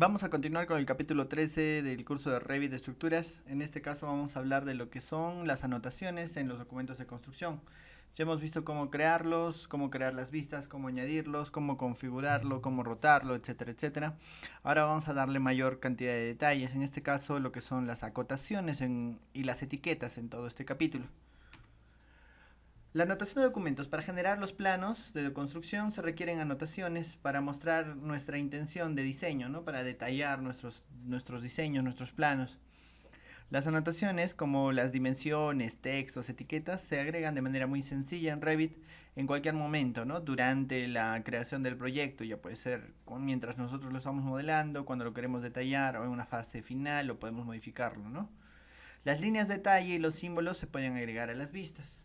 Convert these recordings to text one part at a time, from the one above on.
Vamos a continuar con el capítulo 13 del curso de Revit de estructuras. En este caso vamos a hablar de lo que son las anotaciones en los documentos de construcción. Ya hemos visto cómo crearlos, cómo crear las vistas, cómo añadirlos, cómo configurarlo, cómo rotarlo, etcétera, etcétera. Ahora vamos a darle mayor cantidad de detalles. En este caso lo que son las acotaciones y las etiquetas en todo este capítulo. La anotación de documentos. Para generar los planos de construcción se requieren anotaciones para mostrar nuestra intención de diseño, ¿no? Para detallar nuestros diseños, nuestros planos. Las anotaciones, como las dimensiones, textos, etiquetas, se agregan de manera muy sencilla en Revit en cualquier momento, ¿no? Durante la creación del proyecto, ya puede ser mientras nosotros lo estamos modelando, cuando lo queremos detallar o en una fase final, lo podemos modificarlo, ¿no? Las líneas de detalle y los símbolos se pueden agregar a las vistas.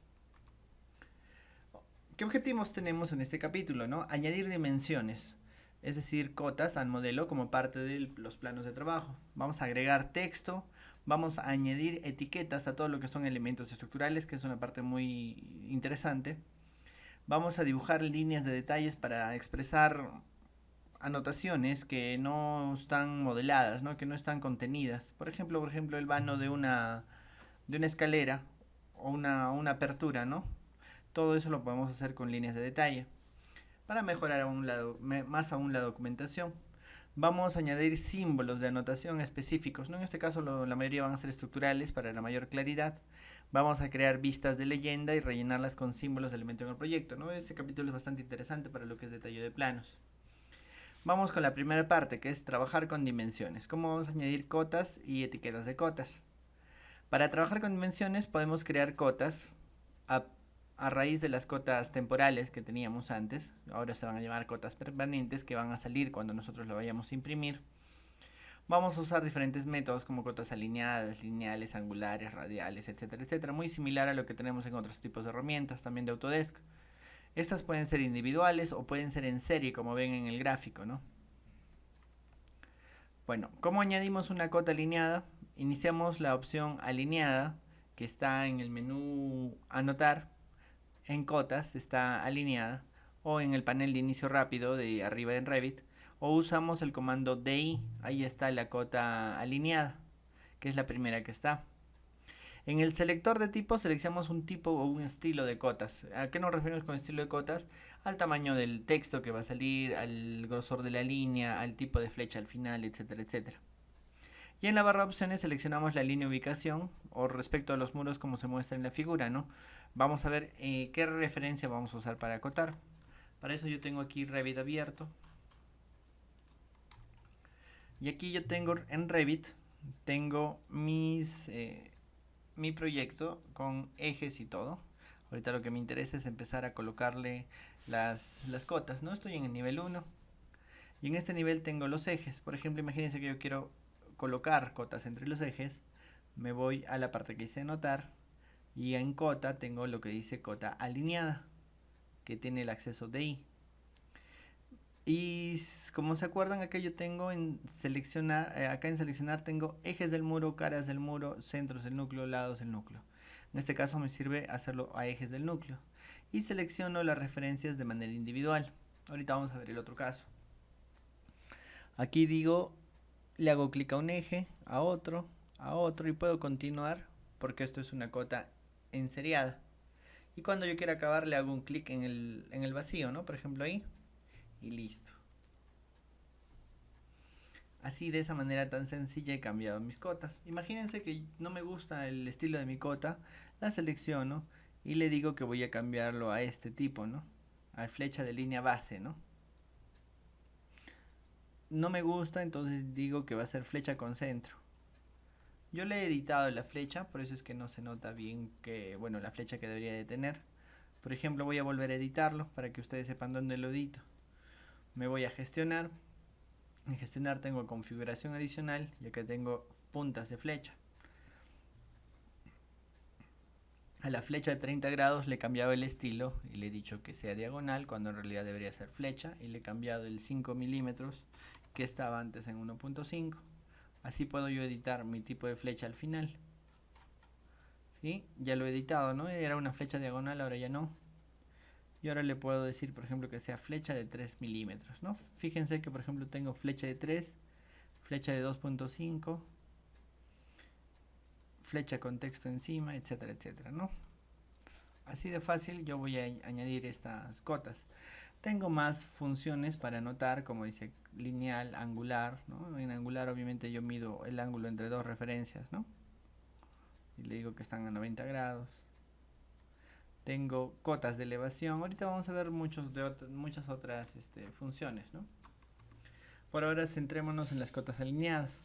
¿Qué objetivos tenemos en este capítulo? ¿No? Añadir dimensiones, es decir, cotas al modelo como parte de los planos de trabajo. Vamos a agregar texto, vamos a añadir etiquetas a todo lo que son elementos estructurales, que es una parte muy interesante. Vamos a dibujar líneas de detalles para expresar anotaciones que no están modeladas, ¿no? Que no están contenidas. Por ejemplo, el vano de una escalera o una apertura, ¿no? Todo eso lo podemos hacer con líneas de detalle para mejorar más aún la documentación. Vamos a añadir símbolos de anotación específicos, ¿no? En este caso la mayoría van a ser estructurales para la mayor claridad. Vamos a crear vistas de leyenda y rellenarlas con símbolos de elemento en el proyecto, ¿no? Este capítulo es bastante interesante para lo que es detalle de planos. Vamos con la primera parte, que es trabajar con dimensiones. ¿Cómo vamos a añadir cotas y etiquetas de cotas? Para trabajar con dimensiones podemos crear cotas a, a raíz de las cotas temporales que teníamos antes. Ahora se van a llamar cotas permanentes que van a salir cuando nosotros lo vayamos a imprimir. Vamos a usar diferentes métodos como cotas alineadas, lineales, angulares, radiales, etcétera, etcétera. Muy similar a lo que tenemos en otros tipos de herramientas, también de Autodesk. Estas pueden ser individuales o pueden ser en serie, como ven en el gráfico, ¿no? Bueno, ¿cómo añadimos una cota alineada? Iniciamos la opción alineada, que está en el menú anotar. En cotas está alineada, o en el panel de inicio rápido de arriba en Revit, o usamos el comando DI. Ahí está la cota alineada, que es la primera que está. En el selector de tipo seleccionamos un tipo o un estilo de cotas. ¿A qué nos referimos con estilo de cotas? Al tamaño del texto que va a salir, al grosor de la línea, al tipo de flecha al final, etcétera, etcétera. Y en la barra de opciones seleccionamos la línea ubicación o respecto a los muros como se muestra en la figura, ¿no? Vamos a ver qué referencia vamos a usar para acotar. Para eso yo tengo aquí Revit abierto. Y aquí yo tengo en Revit, tengo mi proyecto con ejes y todo. Ahorita lo que me interesa es empezar a colocarle las cotas, ¿no? Estoy en el nivel 1 y en este nivel tengo los ejes. Por ejemplo, imagínense que yo quiero colocar cotas entre los ejes. Me voy a la parte que dice anotar y en cota tengo lo que dice cota alineada, que tiene el acceso de I. Y como se acuerdan, acá yo tengo en seleccionar, acá en seleccionar tengo ejes del muro, caras del muro, centros del núcleo, lados del núcleo. En este caso me sirve hacerlo a ejes del núcleo. Y selecciono las referencias de manera individual. Ahorita vamos a ver el otro caso. Aquí digo, le hago clic a un eje, a otro y puedo continuar porque esto es una cota enseriada. Y cuando yo quiera acabar le hago un clic en el vacío, ¿no? Por ejemplo ahí. Y listo. Así de esa manera tan sencilla he cambiado mis cotas. Imagínense que no me gusta el estilo de mi cota, la selecciono y le digo que voy a cambiarlo a este tipo, ¿no? A flecha de línea base, ¿no? No me gusta, entonces digo que va a ser flecha con centro. Yo le he editado la flecha, por eso es que no se nota bien que, bueno, la flecha que debería de tener. Por ejemplo, voy a volver a editarlo para que ustedes sepan dónde lo edito. Me voy a gestionar. En gestionar tengo configuración adicional y acá tengo puntas de flecha. A la flecha de 30 grados le he cambiado el estilo y le he dicho que sea diagonal cuando en realidad debería ser flecha y le he cambiado el 5 milímetros que estaba antes en 1.5. Así puedo yo editar mi tipo de flecha al final. ¿Sí? Ya lo he editado, ¿no? Era una flecha diagonal, ahora ya no. Y ahora le puedo decir, por ejemplo, que sea flecha de 3 milímetros, ¿no? Fíjense que, por ejemplo, tengo flecha de 3, flecha de 2.5, flecha con texto encima, etcétera, etcétera, ¿no? Así de fácil yo voy a añadir estas cotas. Tengo más funciones para anotar, como dice lineal, angular, ¿no? En angular obviamente yo mido el ángulo entre dos referencias, ¿no? Y le digo que están a 90 grados. Tengo cotas de elevación. Ahorita vamos a ver muchas otras funciones, ¿no? Por ahora centrémonos en las cotas alineadas.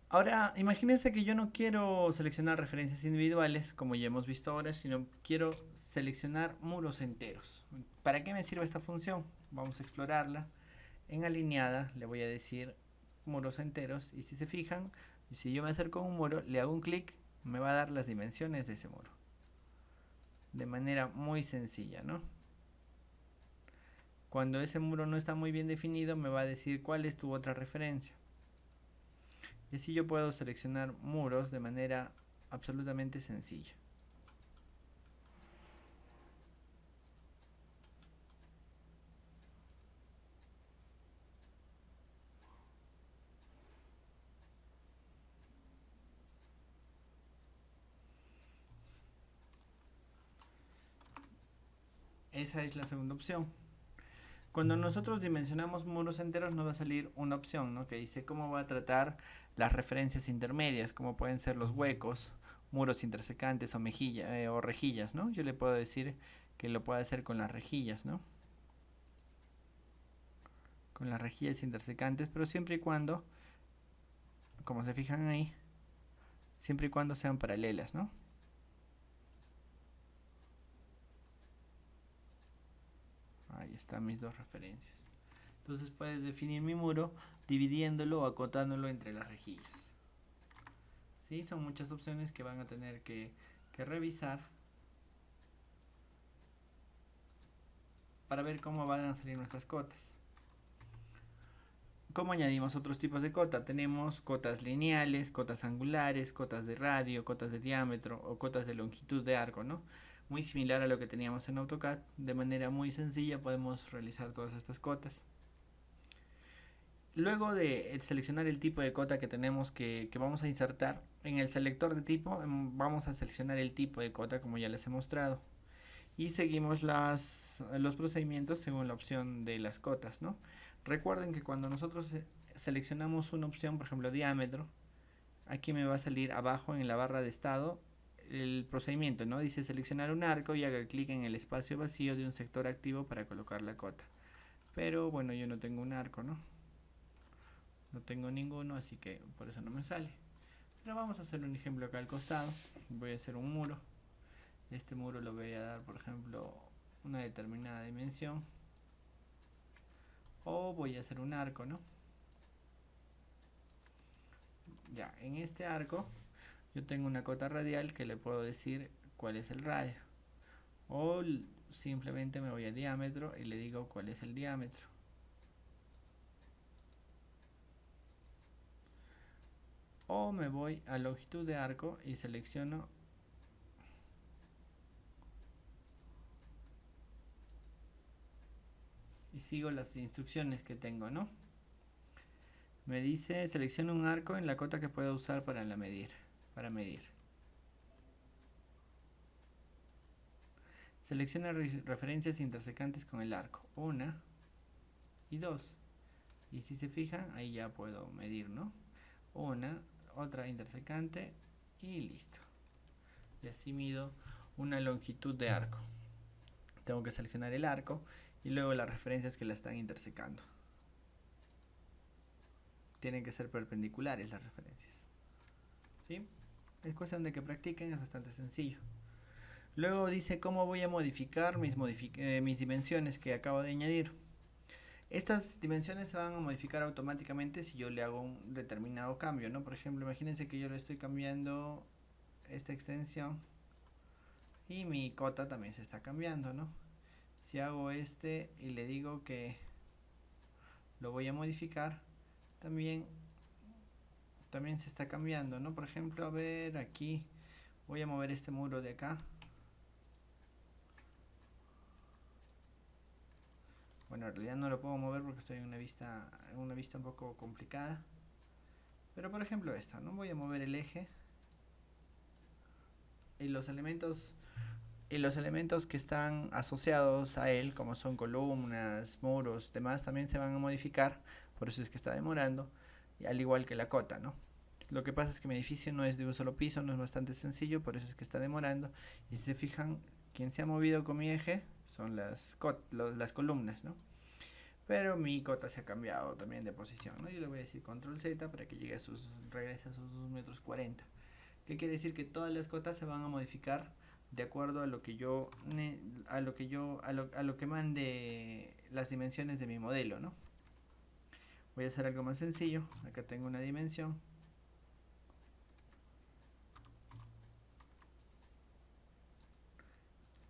Ahora, imagínense que yo no quiero seleccionar referencias individuales, como ya hemos visto ahora, sino quiero seleccionar muros enteros. ¿Para qué me sirve esta función? Vamos a explorarla. En alineada le voy a decir muros enteros, y si se fijan, si yo me acerco a un muro, le hago un clic, me va a dar las dimensiones de ese muro. De manera muy sencilla, ¿no? Cuando ese muro no está muy bien definido, me va a decir cuál es tu otra referencia. Y así yo puedo seleccionar muros de manera absolutamente sencilla. Esa es la segunda opción. Cuando nosotros dimensionamos muros enteros nos va a salir una opción, ¿no? Que dice cómo va a tratar las referencias intermedias, como pueden ser los huecos, muros intersecantes o rejillas, ¿no? Yo le puedo decir que lo puede hacer con las rejillas, ¿no? Con las rejillas intersecantes, pero siempre y cuando, como se fijan ahí, siempre y cuando sean paralelas, ¿no? Ahí están mis dos referencias. Entonces puedes definir mi muro dividiéndolo o acotándolo entre las rejillas. ¿Sí? Son muchas opciones que van a tener que revisar para ver cómo van a salir nuestras cotas. ¿Cómo añadimos otros tipos de cota? Tenemos cotas lineales, cotas angulares, cotas de radio, cotas de diámetro o cotas de longitud de arco, ¿no? Muy similar a lo que teníamos en AutoCAD. De manera muy sencilla podemos realizar todas estas cotas. Luego de seleccionar el tipo de cota que tenemos que vamos a insertar, en el selector de tipo vamos a seleccionar el tipo de cota como ya les he mostrado. Y seguimos los procedimientos según la opción de las cotas, ¿no? Recuerden que cuando nosotros seleccionamos una opción, por ejemplo diámetro, aquí me va a salir abajo en la barra de estado el procedimiento, ¿no? Dice seleccionar un arco y haga clic en el espacio vacío de un sector activo para colocar la cota. Pero bueno, yo no tengo un arco, ¿no? No tengo ninguno, así que por eso no me sale. Pero vamos a hacer un ejemplo acá al costado. Voy a hacer un muro. Este muro lo voy a dar, por ejemplo, una determinada dimensión. O voy a hacer un arco, ¿no? Ya, en este arco yo tengo una cota radial que le puedo decir cuál es el radio. O simplemente me voy a diámetro y le digo cuál es el diámetro. O me voy a longitud de arco y selecciono y sigo las instrucciones que tengo, ¿no? Me dice selecciona un arco en la cota que pueda usar para medir. Selecciona referencias intersecantes con el arco, 1 y 2. Y si se fijan, ahí ya puedo medir, ¿no? Una, otra intersecante y listo. Y así mido una longitud de arco. Tengo que seleccionar el arco y luego las referencias que la están intersecando. Tienen que ser perpendiculares las referencias. ¿Sí? Es cuestión de que practiquen, es bastante sencillo. Luego dice cómo voy a modificar mis dimensiones que acabo de añadir. Estas dimensiones se van a modificar automáticamente si yo le hago un determinado cambio, ¿no? Por ejemplo, imagínense que yo le estoy cambiando esta extensión y mi cota también se está cambiando, ¿no? Si hago y le digo que lo voy a modificar, también se está cambiando, ¿no? Por ejemplo, a ver, aquí voy a mover este muro de acá. Bueno, en realidad no lo puedo mover porque estoy en una vista un poco complicada. Pero por ejemplo esta, ¿no? Voy a mover el eje y los elementos que están asociados a él, como son columnas, muros, demás, también se van a modificar, por eso es que está demorando, y al igual que la cota, ¿no? Lo que pasa es que mi edificio no es de un solo piso, no es bastante sencillo, por eso es que está demorando. Y si se fijan, quien se ha movido con mi eje son las columnas, ¿no? Pero mi cota se ha cambiado también de posición, ¿no? Yo le voy a decir control Z para que regrese a sus 2,40 m. ¿Qué quiere decir? Que todas las cotas se van a modificar de acuerdo a lo que a lo que mande las dimensiones de mi modelo, ¿no? Voy a hacer algo más sencillo. Acá tengo una dimensión.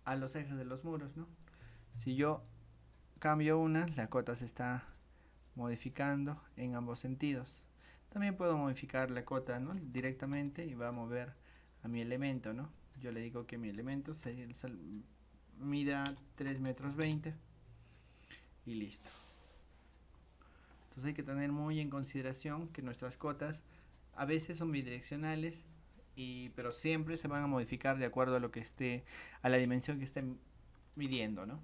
A los ejes de los muros, ¿no? Si yo cambio una, la cota se está modificando en ambos sentidos. También puedo modificar la cota, ¿no? Directamente y va a mover a mi elemento, ¿no? Yo le digo que mi elemento mida 3,20 m y listo. Entonces hay que tener muy en consideración que nuestras cotas a veces son bidireccionales, pero siempre se van a modificar de acuerdo a lo que esté, a la dimensión que estén midiendo, ¿no?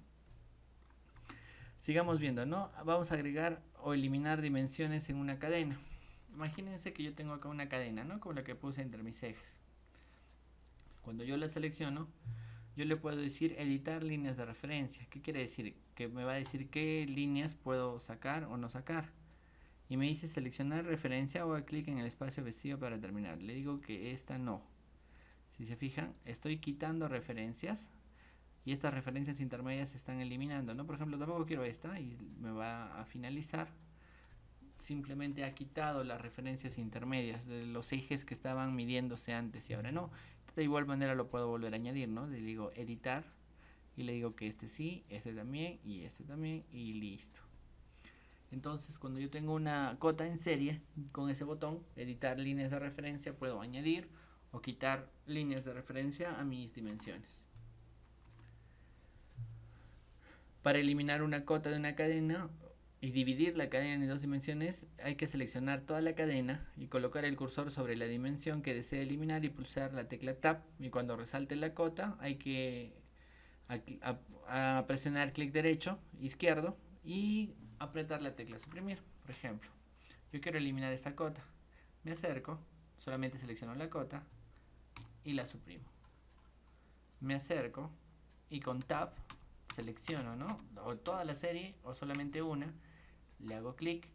Sigamos viendo, ¿no? Vamos a agregar o eliminar dimensiones en una cadena. Imagínense que yo tengo acá una cadena, ¿no? Como la que puse entre mis ejes. Cuando yo la selecciono, yo le puedo decir editar líneas de referencia. ¿Qué quiere decir? Que me va a decir qué líneas puedo sacar o no sacar. Y me dice seleccionar referencia o haga clic en el espacio vacío para terminar. Le digo que esta no. Si se fijan, estoy quitando referencias y estas referencias intermedias se están eliminando, ¿no? Por ejemplo, tampoco quiero esta y me va a finalizar. Simplemente ha quitado las referencias intermedias de los ejes que estaban midiéndose antes y ahora no. De igual manera lo puedo volver a añadir, ¿no? Le digo editar y le digo que este sí, este también y listo. Entonces cuando yo tengo una cota en serie, con ese botón, editar líneas de referencia, puedo añadir o quitar líneas de referencia a mis dimensiones. Para eliminar una cota de una cadena y dividir la cadena en dos dimensiones, hay que seleccionar toda la cadena y colocar el cursor sobre la dimensión que desea eliminar y pulsar la tecla Tab. Y cuando resalte la cota, hay que presionar clic derecho, izquierdo y apretar la tecla suprimir. Por ejemplo, yo quiero eliminar esta cota. Me acerco, solamente selecciono la cota y la suprimo. Me acerco y con Tab selecciono, ¿no? O toda la serie o solamente una, le hago clic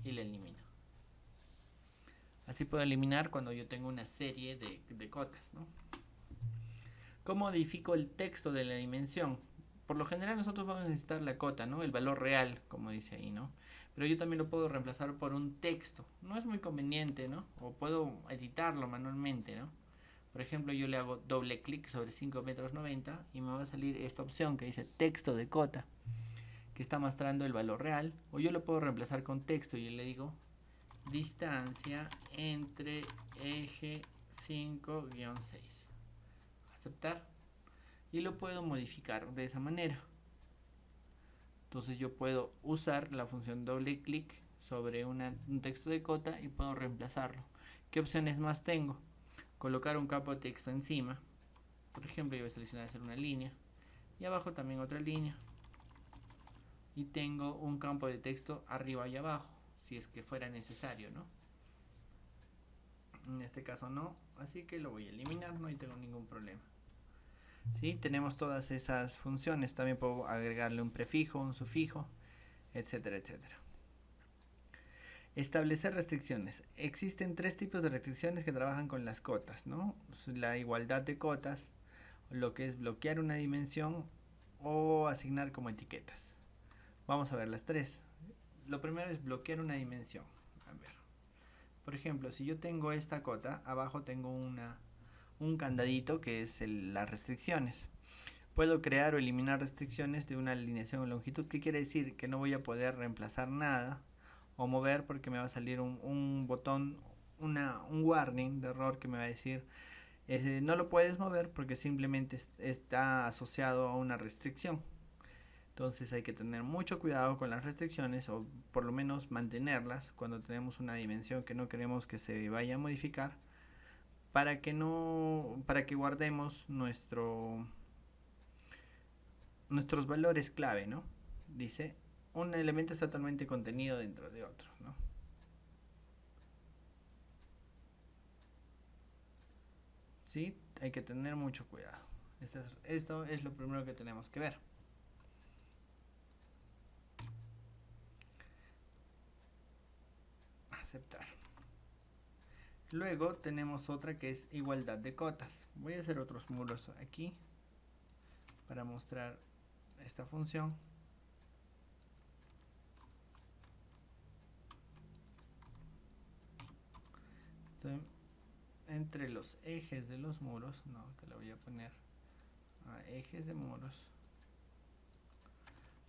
y la elimino. Así puedo eliminar cuando yo tengo una serie de cotas, ¿no? ¿Cómo modifico el texto de la dimensión? Por lo general nosotros vamos a necesitar la cota, ¿no? El valor real, como dice ahí, ¿no? Pero yo también lo puedo reemplazar por un texto. No es muy conveniente, ¿no? O puedo editarlo manualmente, ¿no? Por ejemplo, yo le hago doble clic sobre 5,90 m y me va a salir esta opción que dice texto de cota, que está mostrando el valor real. O yo lo puedo reemplazar con texto y le digo distancia entre eje 5-6. Aceptar. Y lo puedo modificar de esa manera. Entonces yo puedo usar la función doble clic sobre un texto de cota y puedo reemplazarlo. ¿Qué opciones más tengo? Colocar un campo de texto encima. Por ejemplo, yo voy a seleccionar hacer una línea y abajo también otra línea. Y tengo un campo de texto arriba y abajo, si es que fuera necesario, ¿no? En este caso no, así que lo voy a eliminar, no tengo ningún problema. ¿Sí? Tenemos todas esas funciones. También puedo agregarle un prefijo, un sufijo, etcétera, etcétera. Establecer restricciones. Existen tres tipos de restricciones que trabajan con las cotas, ¿no? La igualdad de cotas, lo que es bloquear una dimensión o asignar como etiquetas. Vamos a ver las tres. Lo primero es bloquear una dimensión. A ver. Por ejemplo, si yo tengo esta cota, abajo tengo un candadito que es las restricciones. Puedo crear o eliminar restricciones de una alineación o longitud. ¿Qué quiere decir? Que no voy a poder reemplazar nada o mover porque me va a salir un botón, un warning de error que me va a decir no lo puedes mover porque simplemente está asociado a una restricción. Entonces hay que tener mucho cuidado con las restricciones, o por lo menos mantenerlas cuando tenemos una dimensión que no queremos que se vaya a modificar, para que guardemos nuestros valores clave, ¿no? Dice, un elemento es totalmente contenido dentro de otro, ¿no? ¿Sí? Hay que tener mucho cuidado. Esto es lo primero que tenemos que ver. Aceptar. Luego tenemos otra que es igualdad de cotas. Voy a hacer otros muros aquí para mostrar esta función. Entonces, entre los ejes de los muros, no, que le voy a poner a ejes de muros.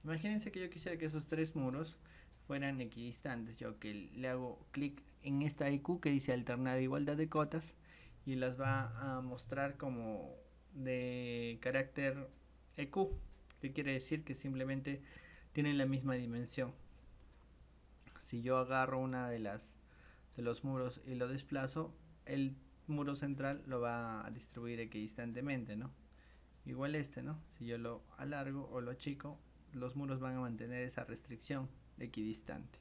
Imagínense que yo quisiera que esos tres muros fueran equidistantes. Yo que le hago clic en esta IQ que dice alternar igualdad de cotas y las va a mostrar como de carácter EQ, que quiere decir que simplemente tienen la misma dimensión. Si yo agarro una de los muros y lo desplazo, el muro central lo va a distribuir equidistantemente, ¿no? Igual este, ¿no? Si yo lo alargo o lo achico, los muros van a mantener esa restricción equidistante.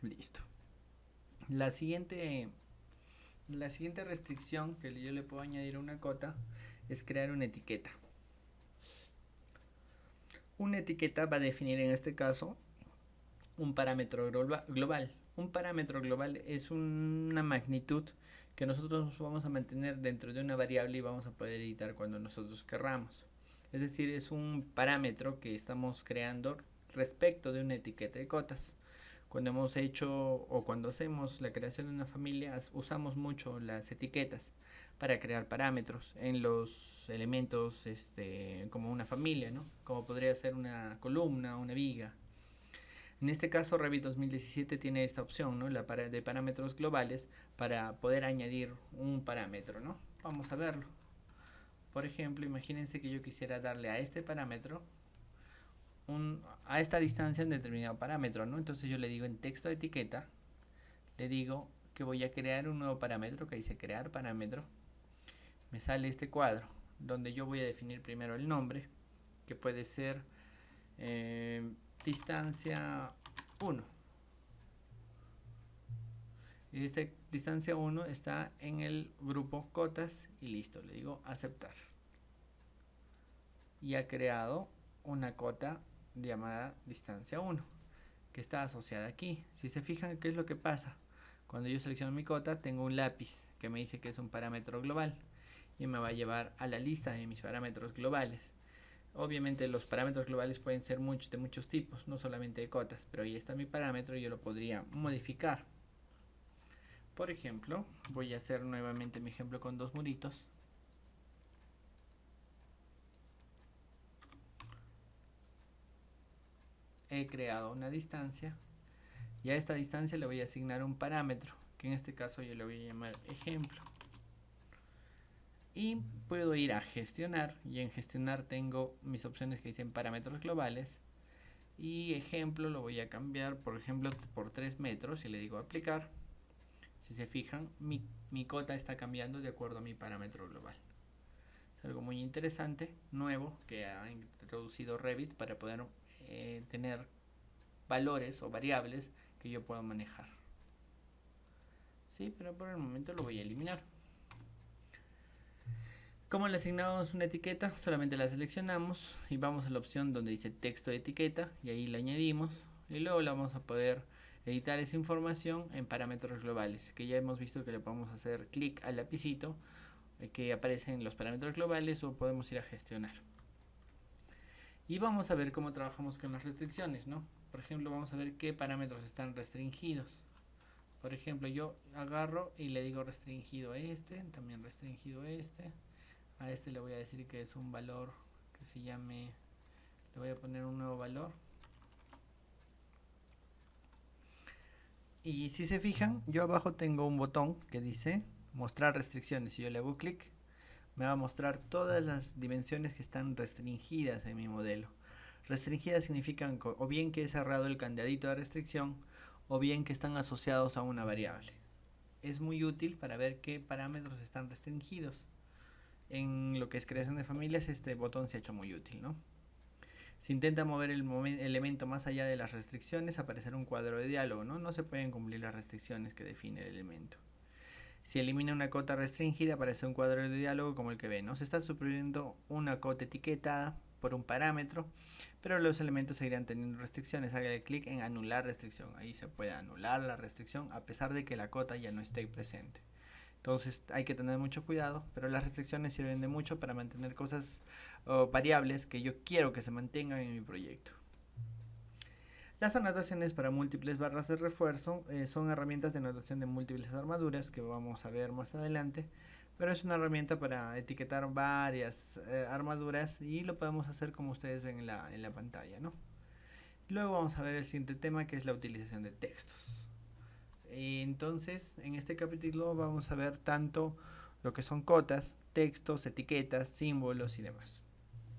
Listo. La siguiente, la siguiente restricción que yo le puedo añadir a una cota es crear una etiqueta. Una etiqueta va a definir en este caso un parámetro global. Un parámetro global es una magnitud que nosotros vamos a mantener dentro de una variable y vamos a poder editar cuando nosotros querramos. Es decir, es un parámetro que estamos creando respecto de una etiqueta de cotas. Cuando hemos hecho o cuando hacemos la creación de una familia, usamos mucho las etiquetas para crear parámetros en los elementos como una familia, ¿no? Como podría ser una columna, una viga. En este caso, Revit 2017 tiene esta opción, ¿no? De parámetros globales para poder añadir un parámetro, ¿no? Vamos a verlo. Por ejemplo, imagínense que yo quisiera darle a este parámetro a esta distancia un determinado parámetro, ¿no? Entonces yo le digo en texto de etiqueta, le digo que voy a crear un nuevo parámetro que dice crear parámetro. Me sale este cuadro donde yo voy a definir primero el nombre, que puede ser distancia 1. Y esta distancia 1 está en el grupo cotas y listo, le digo aceptar. Y ha creado una cota llamada distancia 1 que está asociada aquí. Si se fijan, ¿qué es lo que pasa? Cuando yo selecciono mi cota, tengo un lápiz que me dice que es un parámetro global y me va a llevar a la lista de mis parámetros globales. Obviamente los parámetros globales pueden ser de muchos tipos, no solamente de cotas, pero ahí está mi parámetro y yo lo podría modificar. Por ejemplo, voy a hacer nuevamente mi ejemplo con dos muritos. He creado una distancia y a esta distancia le voy a asignar un parámetro, que en este caso yo le voy a llamar ejemplo. Y puedo ir a gestionar, y en gestionar tengo mis opciones que dicen parámetros globales, y ejemplo lo voy a cambiar, por ejemplo, por 3 metros, y le digo aplicar. Si se fijan, mi cota está cambiando de acuerdo a mi parámetro global. Es algo muy interesante, nuevo, que ha introducido Revit para poder tener valores o variables que yo pueda manejar. Sí, pero por el momento lo voy a eliminar. ¿Cómo le asignamos una etiqueta? Solamente la seleccionamos y vamos a la opción donde dice texto de etiqueta y ahí la añadimos y luego la vamos a poder editar esa información en parámetros globales, que ya hemos visto que le podemos hacer clic al lapicito que aparecen los parámetros globales o podemos ir a gestionar. Y vamos a ver cómo trabajamos con las restricciones, ¿no? Por ejemplo, vamos a ver qué parámetros están restringidos. Por ejemplo, yo agarro y le digo restringido a este, también restringido a este, A este le voy a decir que es un valor que se llame, le voy a poner un nuevo valor. Y si se fijan, yo abajo tengo un botón que dice mostrar restricciones. Si yo le hago clic, me va a mostrar todas las dimensiones que están restringidas en mi modelo. Restringidas significan o bien que he cerrado el candadito de restricción o bien que están asociados a una variable. Es muy útil para ver qué parámetros están restringidos. En lo que es creación de familias, este botón se ha hecho muy útil, ¿no? Si intenta mover el elemento más allá de las restricciones, aparecerá un cuadro de diálogo, ¿no? No se pueden cumplir las restricciones que define el elemento. Si elimina una cota restringida, aparece un cuadro de diálogo como el que ve, ¿no? Se está suprimiendo una cota etiquetada por un parámetro, pero los elementos seguirán teniendo restricciones. Hágale clic en anular restricción. Ahí se puede anular la restricción a pesar de que la cota ya no esté presente. Entonces hay que tener mucho cuidado, pero las restricciones sirven de mucho para mantener cosas o variables que yo quiero que se mantengan en mi proyecto. Las anotaciones para múltiples barras de refuerzo son herramientas de anotación de múltiples armaduras que vamos a ver más adelante, pero es una herramienta para etiquetar varias armaduras y lo podemos hacer como ustedes ven en la pantalla, ¿no? Luego vamos a ver el siguiente tema, que es la utilización de textos. Entonces, en este capítulo vamos a ver tanto lo que son cotas, textos, etiquetas, símbolos y demás.